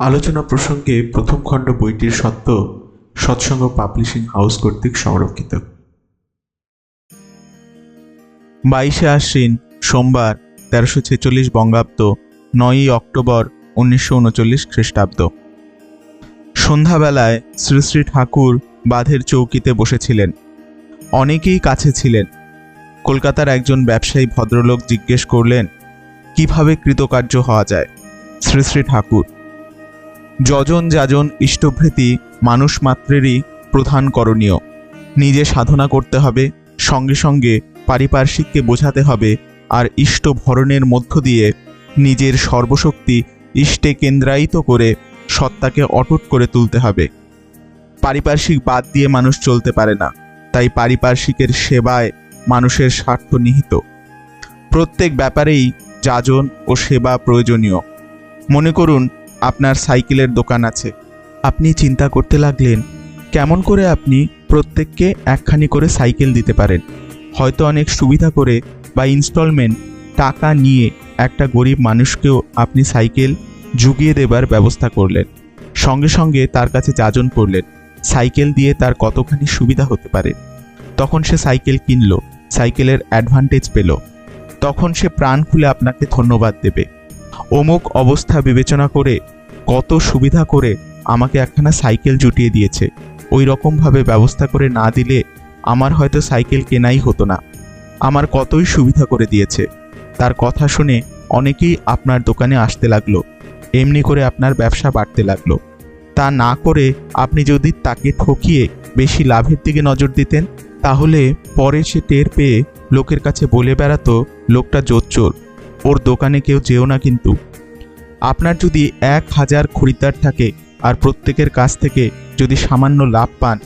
আলোচনা প্রসঙ্গে প্রথম খণ্ড বইটির সত্ত্ব সৎসঙ্গ পাবলিশিং হাউস কর্তৃক সংরক্ষিত। 22শে আশ্বিন সোমবার 1346 বঙ্গাব্দ 9ই অক্টোবর 1939 খ্রিস্টাব্দ। সন্ধ্যাবেলায় শ্রী শ্রী ঠাকুর বাঁধের চৌকিতে বসেছিলেন। অনেকেই কাছে ছিলেন। কলকাতার একজন ব্যবসায়ী ভদ্রলোক জিজ্ঞেস করলেন, কিভাবে কৃতকার্য হওয়া যায়? শ্রী শ্রী ঠাকুর, যজন যাজন ইষ্টভৃতি মানুষ মাত্রেরই প্রধান করণীয়। নিজে সাধনা করতে হবে, সঙ্গে সঙ্গে পারিপার্শ্বিককে বোঝাতে হবে, আর ইষ্ট ভরণের মধ্য দিয়ে নিজের সর্বশক্তি ইষ্টে কেন্দ্রায়িত করে সত্তাকে অটুট করে তুলতে হবে। পারিপার্শ্বিক বাদ দিয়ে মানুষ চলতে পারে না, তাই পারিপার্শ্বিকের সেবায় মানুষের স্বার্থ নিহিত। প্রত্যেক ব্যাপারেই যাজন ও সেবা প্রয়োজনীয়। মনে করুন আপনার সাইকেলের দোকান আছে। আপনি চিন্তা করতে লাগলেন কেমন করে আপনি প্রত্যেককে একখানি করে সাইকেল দিতে পারেন। হয়তো অনেক সুবিধা করে বা ইনস্টলমেন্ট টাকা নিয়ে একটা গরিব মানুষকেও আপনি সাইকেল জুগিয়ে দেবার ব্যবস্থা করলেন। সঙ্গে সঙ্গে তার কাছে যাজন করলেন সাইকেল দিয়ে তার কতখানি সুবিধা হতে পারে। তখন সে সাইকেল কিনল, সাইকেলের অ্যাডভান্টেজ পেল। তখন সে প্রাণ খুলে আপনাকে ধন্যবাদ দেবে। অমুক অবস্থা বিবেচনা করে কত সুবিধা করে আমাকে একখানা সাইকেল জুটিয়ে দিয়েছে, ওই রকমভাবে ব্যবস্থা করে না দিলে আমার হয়তো সাইকেল কেনাই হতো না। আমার কতই সুবিধা করে দিয়েছে। তার কথা শুনে অনেকেই আপনার দোকানে আসতে লাগলো। এমনি করে আপনার ব্যবসা বাড়তে লাগলো। তা না করে আপনি যদি তাকে ঠকিয়ে বেশি লাভের দিকে নজর দিতেন, তাহলে পরে সে টের পেয়ে লোকের কাছে বলে বেড়াতো লোকটা জোচ্চোর, ওর দোকানে কেউ যেও না। কিন্তু আপনার যদি 1000 খরিদ্দার থাকে আর প্রত্যেকের কাছ থেকে যদি সামান্য লাভ পান,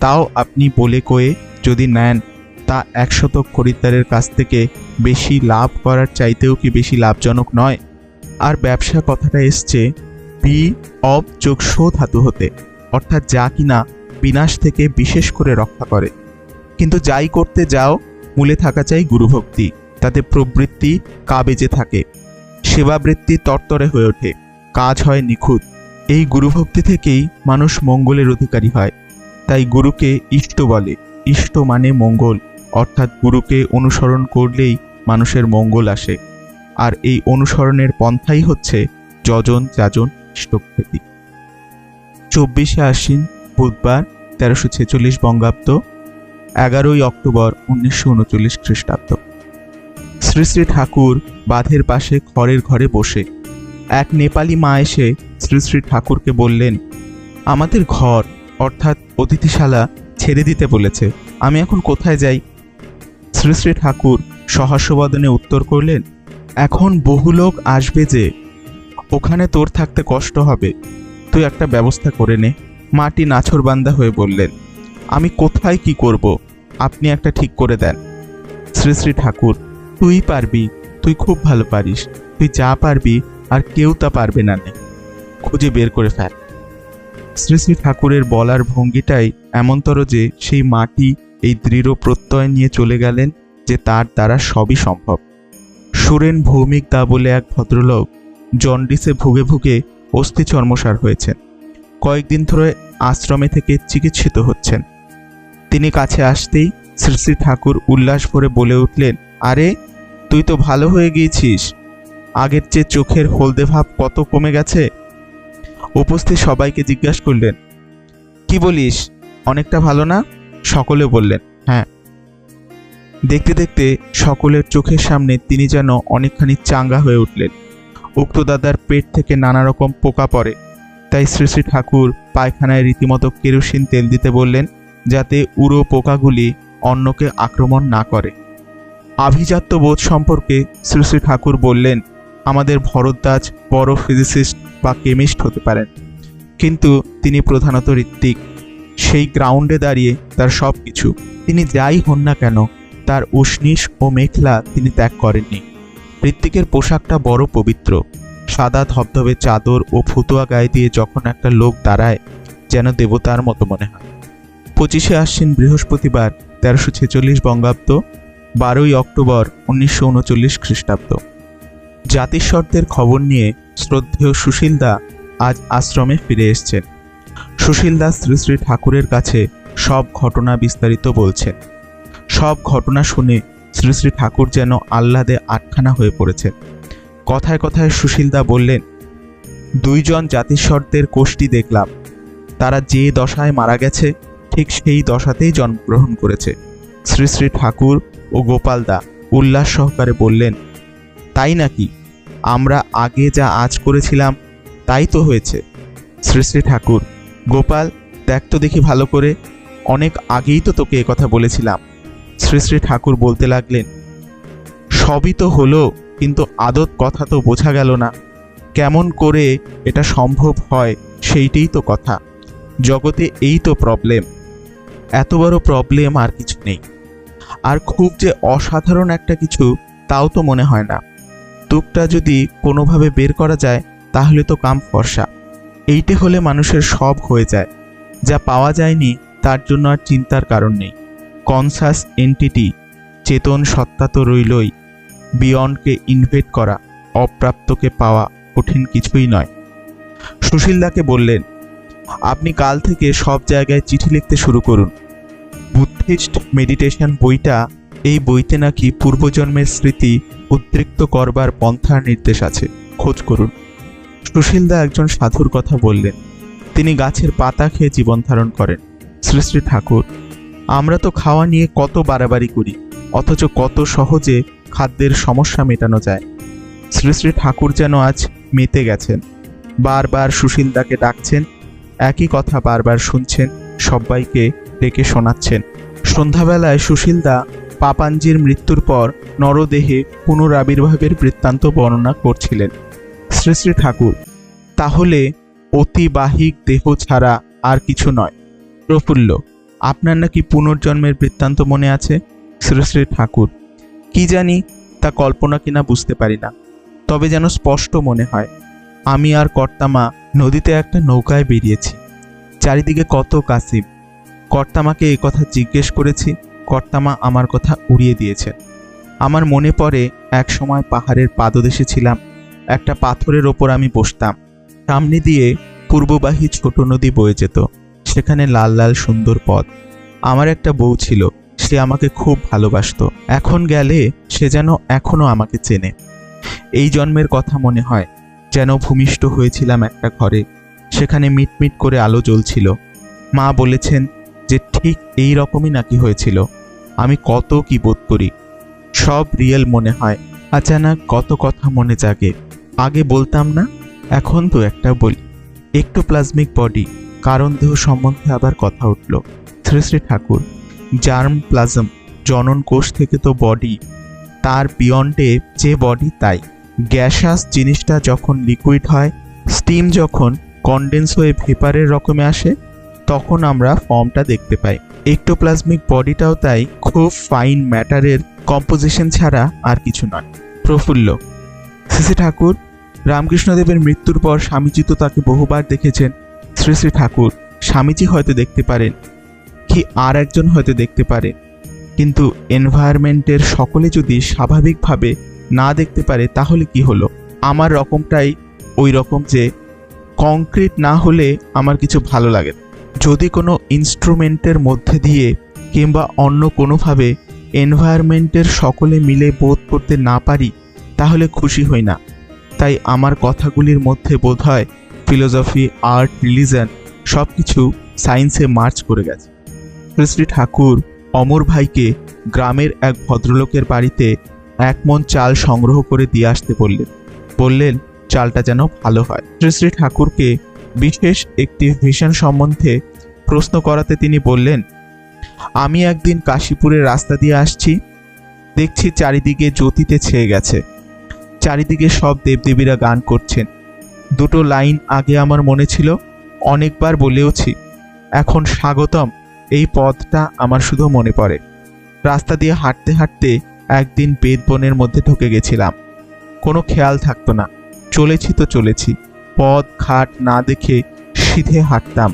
তাও আপনি বলে কয়ে যদি নেন, তা 100 খরিদ্দারের কাছ থেকে বেশি লাভ করার চাইতেও কি বেশি লাভজনক নয়? আর ব্যবসা কথাটা এসছে বি অব যোগসো ধাতু হতে, অর্থাৎ যা কিনা বিনাশ থেকে বিশেষ করে রক্ষা করে। কিন্তু যাই করতে যাও মূলে থাকা চাই গুরুভক্তি, তাতে প্রবৃত্তি কাবেজে থাকে, সেবাবৃত্তি তরতরে হয়ে ওঠে, কাজ হয় নিখুঁত। এই গুরুভক্তি থেকেই মানুষ মঙ্গলের অধিকারী হয়। তাই গুরুকে ইষ্ট বলে। ইষ্ট মানে মঙ্গল, অর্থাৎ গুরুকে অনুসরণ করলেই মানুষের মঙ্গল আসে। আর এই অনুসরণের পন্থাই হচ্ছে যজন যাজন ইষ্টভৃতি। 24শে আশ্বিন বুধবার 1346 বঙ্গাব্দ 11ই অক্টোবর 1939 খ্রিস্টাব্দ। শ্রী শ্রী ঠাকুর বাঁধের পাশে খড়ের ঘরে বসে। এক নেপালি মা এসে শ্রী শ্রী ঠাকুরকে বললেন, আমাদের ঘর অর্থাৎ অতিথিশালা ছেড়ে দিতে বলেছে, আমি এখন কোথায় যাই? শ্রী শ্রী ঠাকুর সহাস্যবদনে উত্তর করলেন, এখন বহু লোক আসবে যে, ওখানে তোর থাকতে কষ্ট হবে, তুই একটা ব্যবস্থা করে নে। মাটি নাছোড়বান্দা হয়ে বললেন, আমি কোথায় কি করব, আপনি একটা ঠিক করে দেন। শ্রী শ্রী ঠাকুর, তুই পারবি, তুই খুব ভালো পারিস, তুই যা পারবি আর কেউ তা পারবে না, খুঁজে বের করে ফেল। শ্রী শ্রী ঠাকুরের বলার ভঙ্গিটাই এমনতর যে সেই মাটি এই দৃঢ় প্রত্যয় নিয়ে চলে গেলেন যে তার দ্বারা সবই সম্ভব। সুরেন ভৌমিক দা বলে এক ভদ্রলোক জন্ডিসে ভুগে ভুগে অস্থি চর্মসার হয়েছেন। কয়েকদিন ধরে আশ্রমে থেকে চিকিৎসিত হচ্ছেন। তিনি কাছে আসতেই শ্রী শ্রী ঠাকুর উল্লাস ভরে বলে উঠলেন, আরে তুই তো ভালো হয়ে গিয়েছিস, আগের চেয়ে চোখের হলদে ভাব কত কমে গেছে। উপস্থিত সবাইকে জিজ্ঞাসা করলেন, কি বলিস, অনেকটা ভালো না? সকলে বললেন, হ্যাঁ। দেখতে দেখতে সকলের চোখের সামনে তিনি যেন অনেকখানি চাঙ্গা হয়ে উঠলেন। উক্ত দাদার পেট থেকে নানা রকম পোকা পড়ে, তাই শ্রী শ্রী ঠাকুর পায়খানায় রীতিমতো কেরোসিন তেল দিতে বললেন, যাতে উড়ো পোকাগুলি অন্যকে আক্রমণ না করে। আভিজাত্য বোধ সম্পর্কে শ্রী শ্রী ঠাকুর বললেন, আমাদের ভরদ্বাজ বড় ফিজিসিস্ট বা কেমিস্ট হতে পারেন, কিন্তু তিনি প্রধানত ঋত্বিক। সেই গ্রাউন্ডে দাঁড়িয়ে তার সব কিছু, তিনি যাই হন না কেন, তার উষ্ণিস ও মেখলা তিনি ত্যাগ করেননি। ঋত্বিকের পোশাকটা বড় পবিত্র, সাদা ধবধবে চাদর ও ফুতুয়া গায়ে দিয়ে যখন একটা লোক দাঁড়ায়, যেন দেবতার মতো মনে হয়। 25শে আশ্বিন বৃহস্পতিবার 1346 বঙ্গাব্দ 12ই অক্টোবর 1939 খ্রিস্টাব্দ। জাতিস্বরদের খবর নিয়ে শ্রদ্ধেয় সুশীলদা আজ আশ্রমে ফিরে এসেছেন। সুশীল দাস শ্রী শ্রী ঠাকুরের কাছে সব ঘটনা বিস্তারিত বলছেন। সব ঘটনা শুনে শ্রী শ্রী ঠাকুর যেন আহ্লাদে আটখানা হয়ে পড়েছেন। কথায় কথায় সুশীলদা বললেন, দুইজন জাতিস্বরদের কোষ্ঠী দেখলাম, তারা যে দশায় মারা গেছে ঠিক সেই দশাতেই জন্মগ্রহণ করেছে। শ্রী শ্রী ঠাকুর ও গোপালদা উল্লাস সহকারে বললেন, তাই নাকি? আমরা আগে যা আজ করেছিলাম তাই তো হয়েছে। শ্রী শ্রী ঠাকুর, গোপাল দেখ তো দেখি ভালো করে, অনেক আগেই তো তোকে একথা বলেছিলাম। শ্রী শ্রী ঠাকুর বলতে লাগলেন, সবই তো হলো, কিন্তু আদত কথা তো বোঝা গেল না। কেমন করে এটা সম্ভব হয় সেইটাই তো কথা। জগতে এই তো প্রবলেম, এত বড় প্রবলেম আর কিছু নেই। আর খুব যে অসাধারণ একটা কিছু তাও তো মনে হয় না। তুকটা যদি কোনোভাবে বের করা যায় তাহলে তো কাম ফর্সা। এইটে হলে মানুষের সব হয়ে যায়। যা পাওয়া যায়নি তার জন্য আর চিন্তার কারণ নেই। কনসাস এন্টিটি, চেতন সত্তা তো রইলই। বিয়ন্ডকে ইনভেট করা, অপ্রাপ্তকে পাওয়া কঠিন কিছুই নয়। সুশীলদাকে বললেন, আপনি কাল থেকে সব জায়গায় চিঠি লিখতে শুরু করুন। বুদ্ধিস্ট মেডিটেশন বইটা, এই বইতে নাকি পূর্বজন্মের স্মৃতি উদ্রিক্ত করবার পন্থার নির্দেশ আছে, খোঁজ করুন। সুশীলদা একজন সাধুর কথা বললেন। তিনি গাছের পাতা খেয়ে জীবন ধারণ করেন। শ্রী শ্রী ঠাকুর, আমরা তো খাওয়া নিয়ে কত বাড়াবাড়ি করি, অথচ কত সহজে খাদ্যের সমস্যা মেটানো যায়। শ্রী শ্রী ঠাকুর যেন আজ মেতে গেছেন। বারবার সুশীলদাকে ডাকছেন, একই কথা বারবার শুনছেন, সবাইকে ডেকে শোনাচ্ছেন। সন্ধ্যাবেলায় সুশীলদা পাপাঞ্জির মৃত্যুর পর নরদেহে পুনরাবির্ভাবের বৃত্তান্ত বর্ণনা করছিলেন। শ্রী শ্রী ঠাকুর, তাহলে অতিবাহিক দেহ ছাড়া আর কিছু নয়। প্রফুল্ল, আপনার নাকি পুনর্জন্মের বৃত্তান্ত মনে আছে? শ্রী শ্রী ঠাকুর, কি জানি, তা কল্পনা কিনা বুঝতে পারি না, তবে যেন স্পষ্ট মনে হয়। আমি আর কর্তামা নদীতে একটা নৌকায় বেরিয়েছি। চারিদিকে কত কাসিম। কর্তামাকে এ কথা জিজ্ঞেস করেছি, কর্তামা আমার কথা উড়িয়ে দিয়েছেন। আমার মনে পড়ে এক সময় পাহাড়ের পাদদেশে ছিলাম। একটা পাথরের ওপর আমি বসতাম। সামনে দিয়ে পূর্ববাহী ছোট নদী বয়ে যেত। সেখানে লাল লাল সুন্দর পথ। আমার একটা বউ ছিল, সে আমাকে খুব ভালোবাসতো। এখন গেলে সে যেন এখনো আমাকে চেনে। এই জন্মের কথা মনে হয়, যেন ভূমিষ্ঠ হয়েছিলাম একটা ঘরে। সেখানে মিটমিট করে আলো জ্বলছিল। মা বলেছেন যে ঠিক এই রকমই নাকি হয়েছিল। আমি কত কি বোধ করি, সব রিয়েল মনে হয়। আচানক কত কথা মনে জাগে। আগে বলতাম না, এখন তো একটা বলি। একটোপ্লাজমিক বডি, কারণ দেহ সম্বন্ধে আবার কথা উঠল। শ্রী শ্রী ঠাকুর, জার্ম প্লাজম, জনন কোষ থেকে তো বডি, তার বিয়ন্ডে যে বডি তাই। গ্যাসাস জিনিসটা যখন লিকুইড হয়, স্টিম যখন কন্ডেন্স হয়ে ভেপারের রকমে আসে, তখন আমরা ফর্মটা দেখতে পাই। একটোপ্লাজমিক বডিটাও তাই, খুব ফাইন ম্যাটারের কম্পোজিশন ছাড়া আর কিছু নয়। প্রফুল্ল, শ্রী শ্রী ঠাকুর, রামকৃষ্ণদেবের মৃত্যুর পর স্বামীজি তো তাকে বহুবার দেখেছেন। শ্রী শ্রী ঠাকুর, স্বামীজি হয়তো দেখতে পারেন, কি আর একজন হয়তো দেখতে পারে, কিন্তু এনভায়রনমেন্টের সকলে যদি স্বাভাবিকভাবে না দেখতে পারে তাহলে কি হলো? আমার রকমটাই ওই রকম যে কংক্রিট না হলে আমার কিছু ভালো লাগে না। যদি কোনো ইনস্ট্রুমেন্টের মধ্যে দিয়ে কিংবা অন্য কোনোভাবে এনভায়রনমেন্টের সকলে মিলে বোধ করতে না পারি তাহলে খুশি হই না। তাই আমার কথাগুলির মধ্যে বোধ হয় ফিলোসফি, আর্ট, রিলিজন সব কিছু সায়েন্সে মার্চ করে গেছে। শ্রী শ্রী ঠাকুর অমর ভাইকে গ্রামের এক ভদ্রলোকের বাড়িতে 1 মণ চাল সংগ্রহ করে দিয়ে আসতে বললেন চালটা যেন ভালো হয়। শ্রী শ্রী ঠাকুরকে বিশেষ একটি ভিশন সম্বন্ধে প্রশ্ন করাতে তিনি বললেন, আমি একদিন কাশীপুরের রাস্তা দিয়ে আসছি, দেখছি চারিদিকে জ্যোতিতে ছেয়ে গেছে। চারিদিকে সব দেবদেবীরা গান করছেন। 2টো লাইন আগে আমার মনে ছিল, অনেকবার বলেওছি। এখন স্বাগতম এই পদটা আমার শুধু মনে পড়ে। রাস্তা দিয়ে হাঁটতে হাঁটতে একদিন বেদবনের মধ্যে ঢুকে গেছিলাম। কোনো খেয়াল থাকতো না, চলেছি তো চলেছি। পথ ঘাট না দেখে সিধে হাঁটতাম।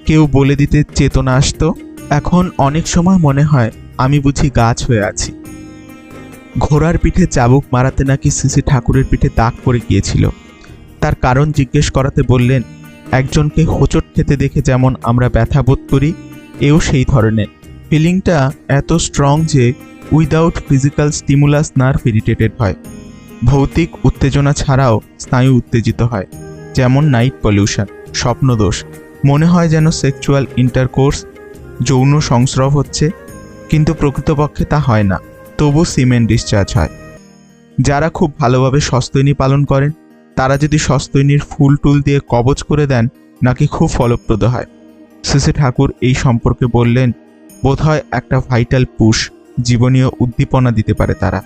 কেউ বলে দিতে চেতনা আসতো। এখন অনেক সময় মনে হয় আমি বুঝি গাছ হয়ে আছি। ঘোড়ার পিঠে চাবুক মারাতে নাকি শ্রী শ্রী ঠাকুরের পিঠে দাগ পড়ে গিয়েছিল। তার কারণ জিজ্ঞেস করাতে বললেন, একজনকে হোঁচট খেতে দেখে যেমন আমরা ব্যথা বোধ করি, এও সেই ধরনের। ফিলিংটা এত স্ট্রং যে without physical stimulus nerve irritated হয়। ভৌতিক উত্তেজনা ছাড়াও স্নায়ু উত্তেজিত হয়, যেমন নাইট পলিউশন, স্বপ্নদোষ। মনে হয় যেন সেক্সুয়াল ইন্টারকোর্স, যৌন সংস্রব হচ্ছে, কিন্তু প্রকৃতপক্ষে তা হয় না, তবু সিমেন ডিসচার্জ হয়। যারা খুব ভালোভাবে সস্তৈনী পালন করেন তারা যদি সস্তৈনীর ফুল টুল দিয়ে কবচ করে দেন, নাকি খুব ফলপ্রদ হয়। শ্রী ঠাকুর এই সম্পর্কে বললেন, বোধহয় একটা ভাইটাল পুশ, জীবনীয় উদ্দীপনা দিতে পারে তারা।